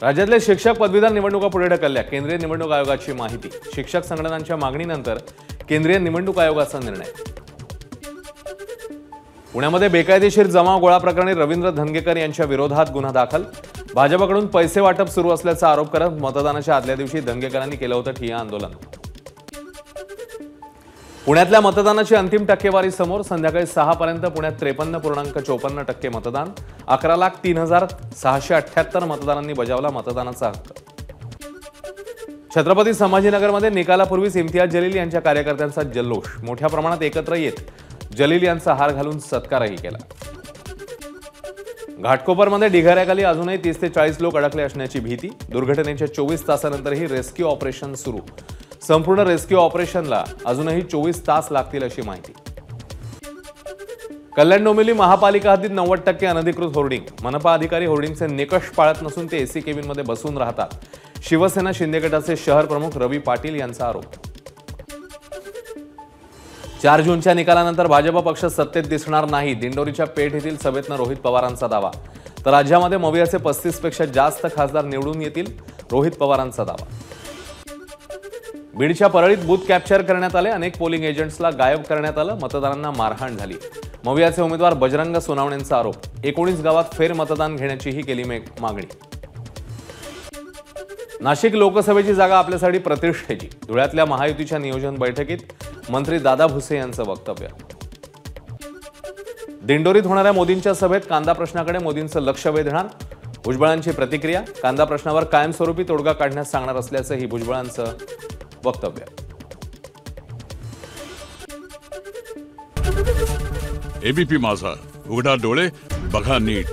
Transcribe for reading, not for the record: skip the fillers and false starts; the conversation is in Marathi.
राज्यातले शिक्षक पदवीधर निवडणुका पुढे ढकलल्या. केंद्रीय निवडणूक आयोगाची माहिती. शिक्षक संघटनांच्या मागणीनंतर केंद्रीय निवडणूक आयोगाचा निर्णय. पुण्यामध्ये बेकायदेशीर जमाव गोळा प्रकरणी रवींद्र धनगेकर यांच्या विरोधात गुन्हा दाखल. भाजपकडून पैसे वाटप सुरू असल्याचा आरोप करत मतदानाच्या आदल्या दिवशी धनगेकरांनी केलं होतं ठिय्या आंदोलन. पुण्यातल्या मतदानाची अंतिम टक्केवारी समोर. संध्याकाळी 6 पर्यंत पुण्यात 53.54% मतदान. 11,03,678 मतदारांनी बजावला मतदानाचा हक्क. छत्रपती संभाजीनगरमध्ये निकालापूर्वीच इम्तियाज जलील यांच्या कार्यकर्त्यांचा जल्लोष. मोठ्या प्रमाणात एकत्र येत जलील यांचा हार घालून सत्कारही केला. घाटकोपरमध्ये ढिगाऱ्याखाली अजूनही 30 ते 40 लोक अडकले असण्याची भीती. दुर्घटनेच्या 24 तासानंतरही रेस्क्यू ऑपरेशन सुरू. संपूर्ण रेस्क्यू ऑपरेशनला अजूनही 24 तास लागतील अशी माहिती. कल्याण डोंबिवली महापालिका हद्दीत 90% अनधिकृत होर्डिंग. मनपा अधिकारी होर्डिंगचे निकष पाळत नसून ते एसी केबिनमध्ये बसून राहतात. शिवसेना शिंदे गटाचे शहर प्रमुख रवी पाटील यांचा आरोप. 4 जूनच्या निकालानंतर भाजप पक्ष सत्तेत दिसणार नाही. दिंडोरीच्या पेठ येथील सभेतनं रोहित पवारांचा दावा. तर राज्यामध्ये मवियाचे 35 पेक्षा जास्त खासदार निवडून येतील. रोहित पवारांचा दावा. बीडच्या परळीत बूथ कॅप्चर करण्यात आले. अनेक पोलिंग एजंट्सला गायब करण्यात आलं. मतदारांना मारहाण झाली. मवियाचे उमेदवार बजरंग सोनावणेंचा आरोप. 19 गावात फेर मतदान घेण्याचीही केली मागणी. नाशिक लोकसभेची जागा आपल्यासाठी प्रतिष्ठेची. धुळ्यातल्या महायुतीच्या नियोजन बैठकीत मंत्री दादा भुसे यांचं वक्तव्य. दिंडोरीत होणाऱ्या मोदींच्या सभेत कांदा प्रश्नाकडे मोदींचं लक्ष वेधणार. भुजबळांची प्रतिक्रिया. कांदा प्रश्नावर कायमस्वरूपी तोडगा काढण्यास सांगणार असल्याचंही भुजबळांचं वक्तव्य. एबीपी माझा, उघडा डोळे बघा नीट.